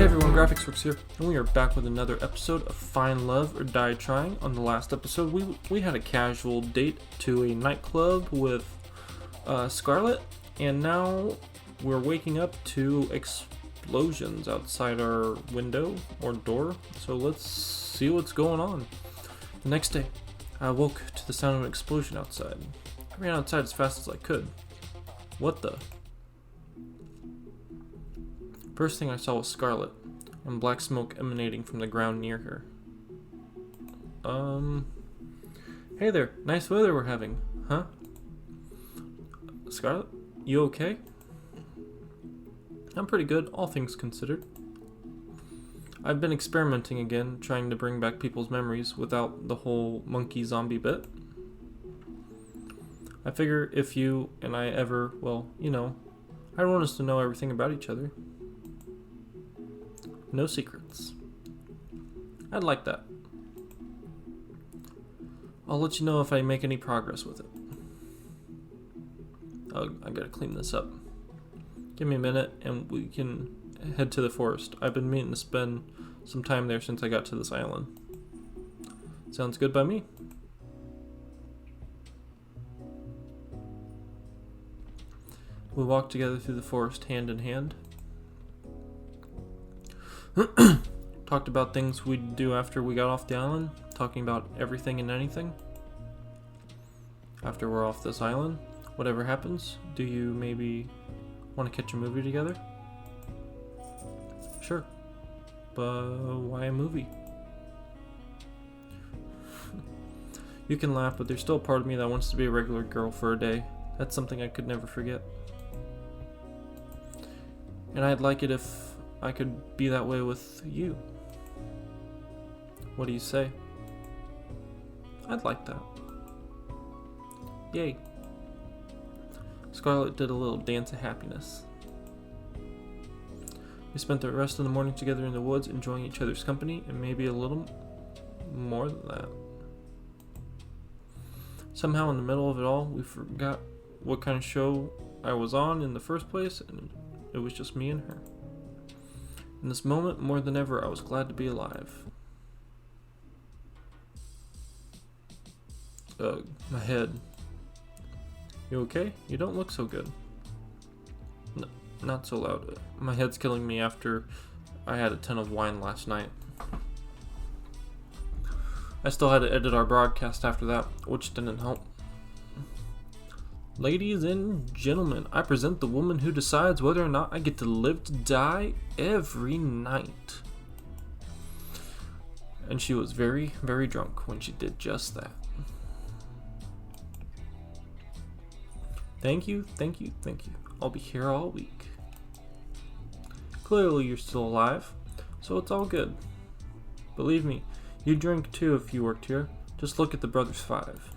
everyone, Graphics here, and we are back with another episode of Find Love or Die Trying. On the last episode, we had a casual date to a nightclub with Scarlett, and now we're waking up to explosions outside our window or door, so let's see what's going on. The next day, I woke to the sound of an explosion outside. I ran outside as fast as I could. What the? First thing I saw was Scarlett, and black smoke emanating from the ground near her. Hey there, nice weather we're having, huh? Scarlett, you okay? I'm pretty good, all things considered. I've been experimenting again, trying to bring back people's memories without the whole monkey zombie bit. I figure if you and I ever, I want us to know everything about each other. No secrets. I'd like that. I'll let you know if I make any progress with it. Oh, I gotta clean this up. Give me a minute and we can head to the forest. I've been meaning to spend some time there since I got to this island. Sounds good by me. We walked together through the forest hand in hand. Talked about things we'd do after we got off the island, talking about everything and anything. After we're off this island, whatever happens, do you maybe want to catch a movie together? Sure. But why a movie? You can laugh, but there's still a part of me that wants to be a regular girl for a day. That's something I could never forget. And I'd like it if I could be that way with you. What do you say? I'd like that. Yay. Scarlett did a little dance of happiness. We spent the rest of the morning together in the woods, enjoying each other's company, and maybe a little more than that. Somehow in the middle of it all, we forgot what kind of show I was on in the first place, and it was just me and her. In this moment, more than ever, I was glad to be alive. My head. You okay? You don't look so good. No, not so loud. My head's killing me after I had a ton of wine last night. I still had to edit our broadcast after that, which didn't help. Ladies and gentlemen, I present the woman who decides whether or not I get to live to die every night. And she was very, very drunk when she did just that. Thank you, thank you, thank you. I'll be here all week. Clearly you're still alive, so it's all good. Believe me, you'd drink too if you worked here. Just look at the Brothers 5.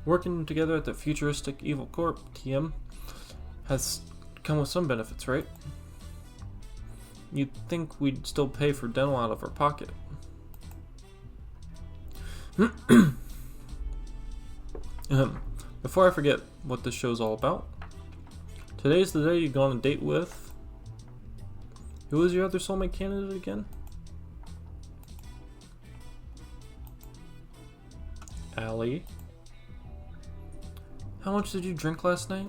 Working together at the Futuristic Evil Corp, TM, has come with some benefits, right? You'd think we'd still pay for dental out of our pocket. Before I forget what this show's all about, today's the day you go on a date with... Who was your other soulmate candidate again? Allie. How much did you drink last night?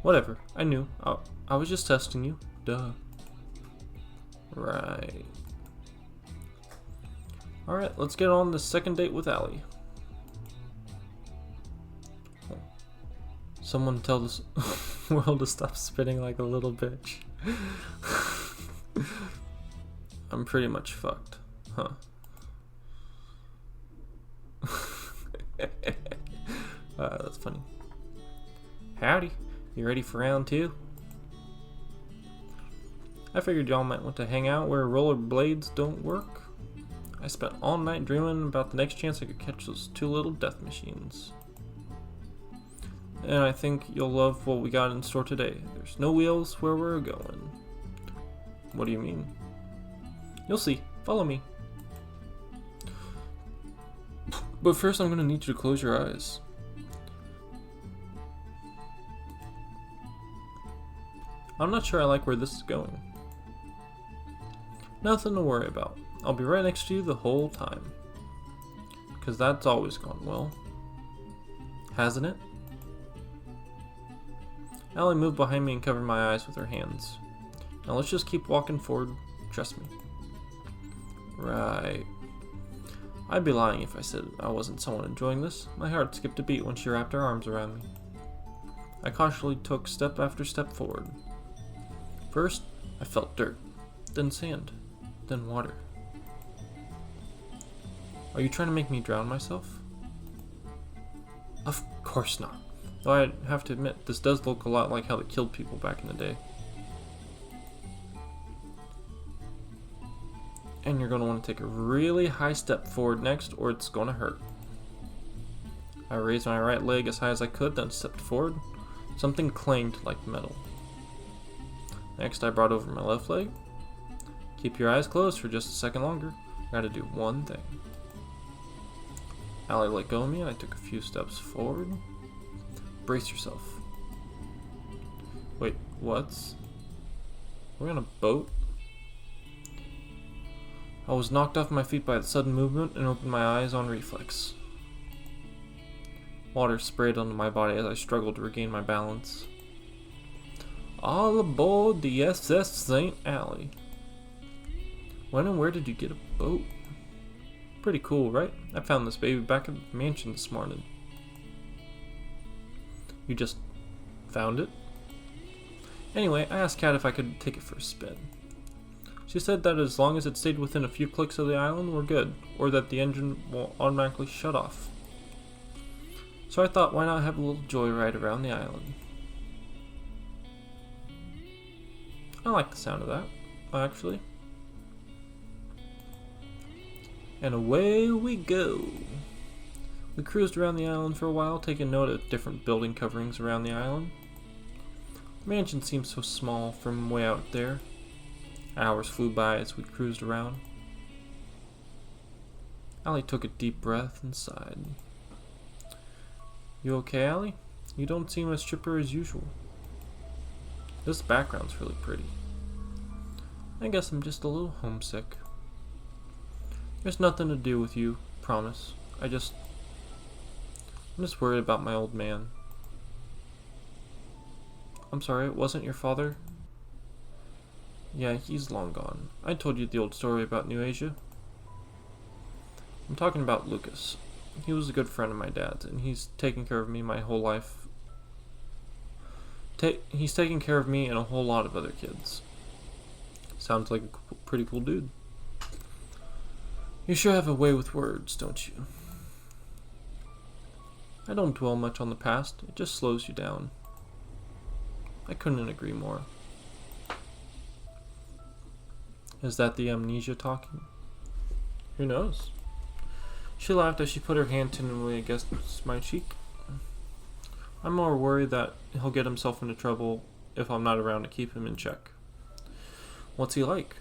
Whatever, I knew. I was just testing you. Duh. Right. Alright, let's get on the second date with Allie. Someone tell this world to stop spinning like a little bitch. I'm pretty much fucked, huh? That's funny. Howdy, you ready for round 2? I figured y'all might want to hang out where rollerblades don't work. I spent all night dreaming about the next chance I could catch those 2 little death machines. And I think you'll love what we got in store today. There's no wheels where we're going. What do you mean? You'll see. Follow me. But first I'm going to need you to close your eyes. I'm not sure I like where this is going. Nothing to worry about. I'll be right next to you the whole time. Because that's always gone well. Hasn't it? Allie moved behind me and covered my eyes with her hands. Now let's just keep walking forward. Trust me. Right. I'd be lying if I said I wasn't somewhat enjoying this. My heart skipped a beat when she wrapped her arms around me. I cautiously took step after step forward. First, I felt dirt, then sand, then water. Are you trying to make me drown myself? Of course not. Though I have to admit, this does look a lot like how they killed people back in the day. And you're going to want to take a really high step forward next, or it's going to hurt. I raised my right leg as high as I could, then stepped forward. Something clanged like metal. Next, I brought over my left leg. Keep your eyes closed for just a second longer. I gotta do one thing. Allie let go of me, and I took a few steps forward. Brace yourself. Wait, what? We're on a boat? I was knocked off my feet by the sudden movement and opened my eyes on reflex. Water sprayed onto my body as I struggled to regain my balance. All aboard the SS St. Allie. When and where did you get a boat? Pretty cool, right? I found this baby back at the mansion this morning. You just found it? Anyway, I asked Kat if I could take it for a spin. She said that as long as it stayed within a few clicks of the island, we're good, or that the engine will automatically shut off. So I thought, why not have a little joyride around the island? I like the sound of that, actually. And away we go. We cruised around the island for a while, taking note of different building coverings around the island. The mansion seemed so small from way out there. Hours flew by as we cruised around. Allie took a deep breath and sighed. You okay, Allie? You don't seem as chipper as usual. This background's really pretty. I guess I'm just a little homesick. There's nothing to do with you, promise. I'm just worried about my old man. I'm sorry, it wasn't your father? Yeah, he's long gone. I told you the old story about New Asia. I'm talking about Lucas. He was a good friend of my dad's, and he's taken care of me my whole life. He's taken care of me and a whole lot of other kids. Sounds like a pretty cool dude. You sure have a way with words, don't you? I don't dwell much on the past. It just slows you down. I couldn't agree more. Is that the amnesia talking? Who knows? She laughed as she put her hand tentatively against my cheek. I'm more worried that he'll get himself into trouble if I'm not around to keep him in check. What's he like?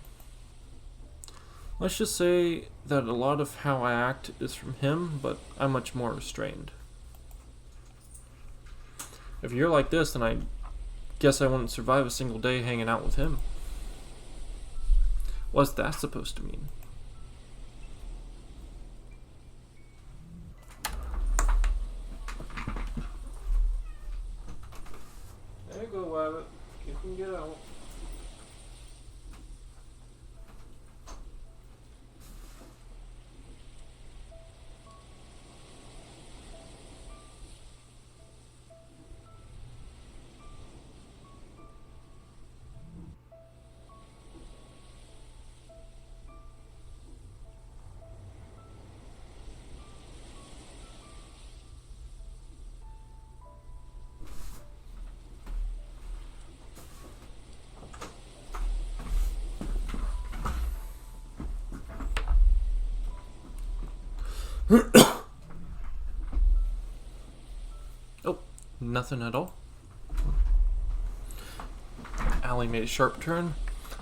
Let's just say that a lot of how I act is from him, but I'm much more restrained. If you're like this, then I guess I wouldn't survive a single day hanging out with him. What's that supposed to mean? There you go, Wabbit. You can get out. Oh, nothing at all. Allie made a sharp turn,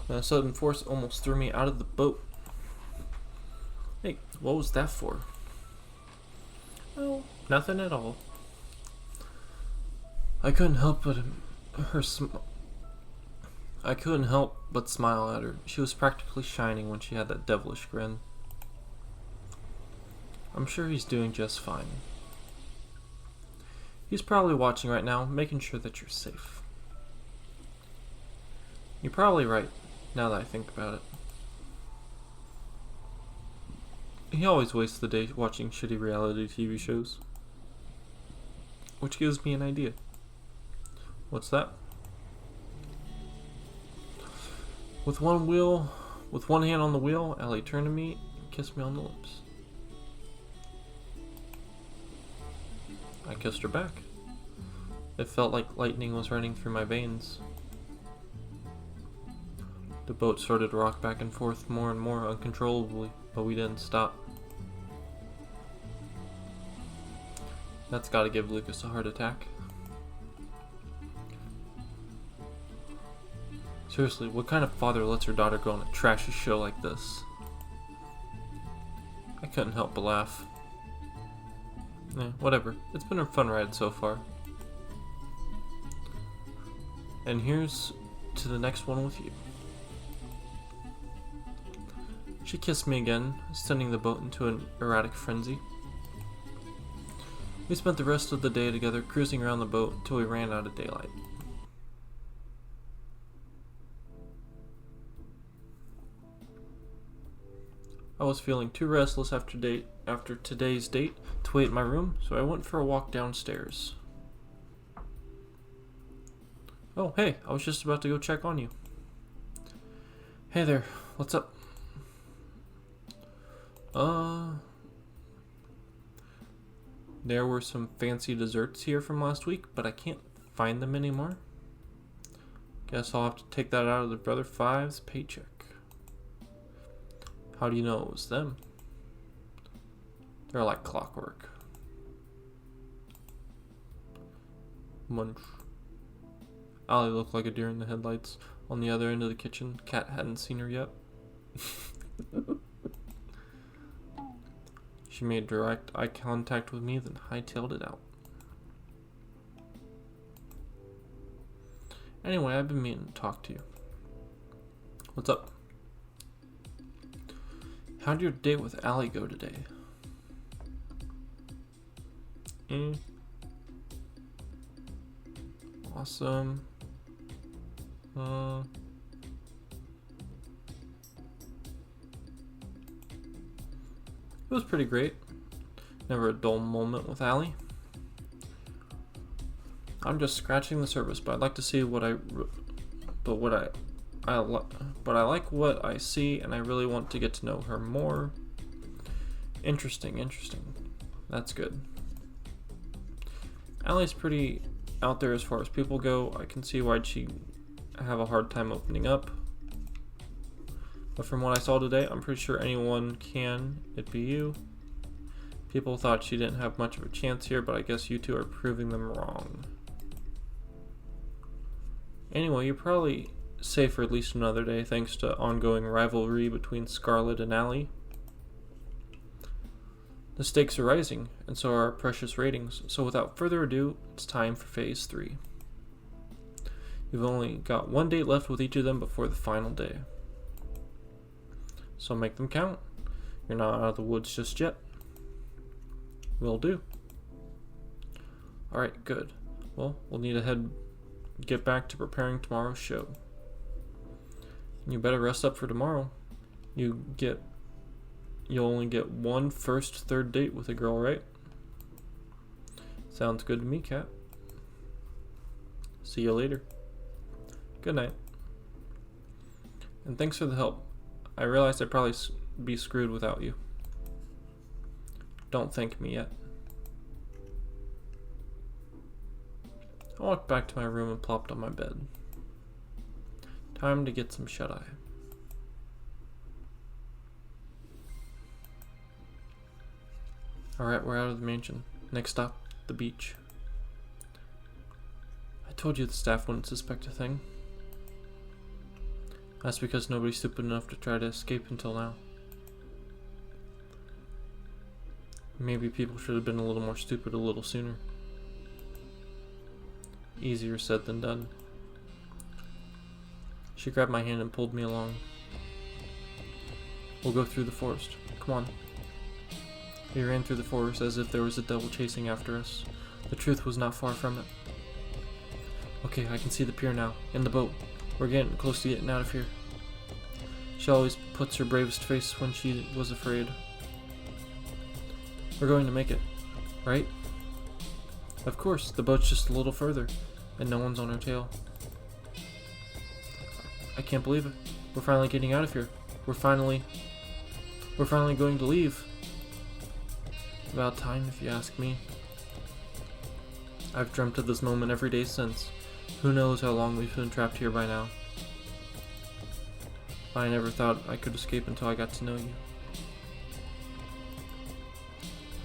and a sudden force almost threw me out of the boat. Hey, what was that for? Oh, nothing at all. I couldn't help but her I couldn't help but smile at her. She was practically shining when she had that devilish grin. I'm sure he's doing just fine. He's probably watching right now, making sure that you're safe. You're probably right, now that I think about it. He always wastes the day watching shitty reality TV shows. Which gives me an idea. What's that? With one hand on the wheel, Allie turned to me and kissed me on the lips. I kissed her back. It felt like lightning was running through my veins. The boat started to rock back and forth more and more uncontrollably, but we didn't stop. That's gotta give Lucas a heart attack. Seriously, what kind of father lets her daughter go on a trashy show like this? I couldn't help but laugh. Whatever. It's been a fun ride so far. And here's to the next one with you. She kissed me again, sending the boat into an erratic frenzy. We spent the rest of the day together cruising around the boat till we ran out of daylight. I was feeling too restless after today's date to wait in my room, so I went for a walk downstairs. Oh, hey, I was just about to go check on you. Hey there, what's up? There were some fancy desserts here from last week, but I can't find them anymore. Guess I'll have to take that out of the Brother Five's paycheck. How do you know it was them? They're like clockwork. Munch. Allie looked like a deer in the headlights. On the other end of the kitchen, Kat hadn't seen her yet. She made direct eye contact with me, then hightailed it out. Anyway, I've been meaning to talk to you. What's up? How'd your date with Allie go today? Awesome. It was pretty great. Never a dull moment with Allie. I'm just scratching the surface, but I'd like to see what I like what I see, and I really want to get to know her more. Interesting. That's good. Allie's pretty out there as far as people go. I can see why she'd have a hard time opening up. But from what I saw today, I'm pretty sure anyone can. It'd be you. People thought she didn't have much of a chance here, but I guess you two are proving them wrong. Anyway, you're probably safe for at least another day, thanks to ongoing rivalry between Scarlet and Allie. The stakes are rising, and so are our precious ratings. So without further ado, it's time for Phase 3. You've only got one date left with each of them before the final day. So make them count. You're not out of the woods just yet. Will do. Alright, good. Well, we'll need to get back to preparing tomorrow's show. You better rest up for tomorrow. You'll only get one third date with a girl, right? Sounds good to me, Kat. See you later. Good night. And thanks for the help. I realized I'd probably be screwed without you. Don't thank me yet. I walked back to my room and plopped on my bed. Time to get some shut-eye. Alright, we're out of the mansion. Next stop, the beach. I told you the staff wouldn't suspect a thing. That's because nobody's stupid enough to try to escape until now. Maybe people should have been a little more stupid a little sooner. Easier said than done. She grabbed my hand and pulled me along. We'll go through the forest. Come on. We ran through the forest as if there was a devil chasing after us. The truth was not far from it. Okay, I can see the pier now. In the boat. We're getting close to getting out of here. She always puts her bravest face when she was afraid. We're going to make it, right? Of course, the boat's just a little further, and no one's on our tail. I can't believe it. We're finally getting out of here. We're finally going to leave. About time, if you ask me. I've dreamt of this moment every day since. Who knows how long we've been trapped here by now. I never thought I could escape until I got to know you.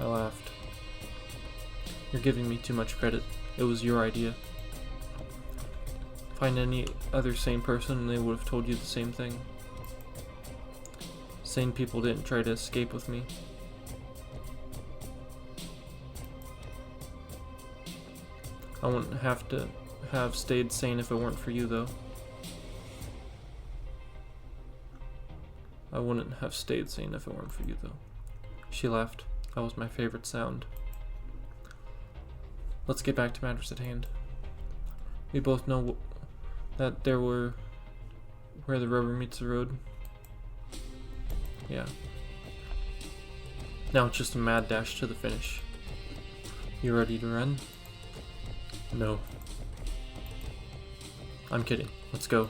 I laughed. You're giving me too much credit. It was your idea. Find any other sane person and they would have told you the same thing. Sane people didn't try to escape with me. I wouldn't have to have stayed sane if it weren't for you, though. I wouldn't have stayed sane if it weren't for you, though. She laughed. That was my favorite sound. Let's get back to matters at hand. We both know that there were where the rubber meets the road. Yeah. Now it's just a mad dash to the finish. You ready to run? No. I'm kidding. Let's go.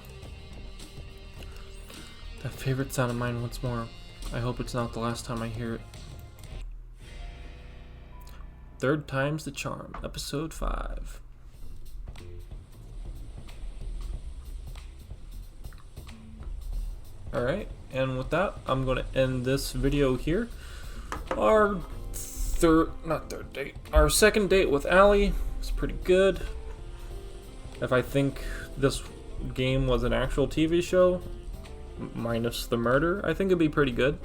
That favorite sound of mine once more. I hope it's not the last time I hear it. Third time's the charm. Episode 5. Alright, and with that, I'm going to end this video here. Our second date with Allie was pretty good. If I think this game was an actual TV show, minus the murder, I think it'd be pretty good.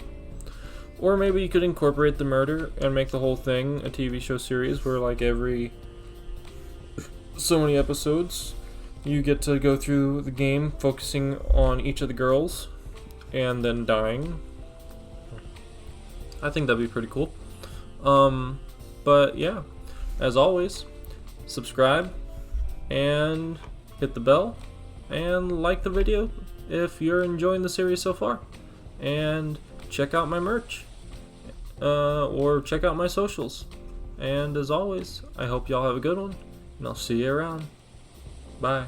Or maybe you could incorporate the murder and make the whole thing a TV show series where like every so many episodes you get to go through the game focusing on each of the girls and then dying. I think that'd be pretty cool. But yeah, as always, subscribe and hit the bell and like the video if you're enjoying the series so far, and check out my merch or check out my socials. And as always, I hope y'all have a good one, and I'll see you around. Bye.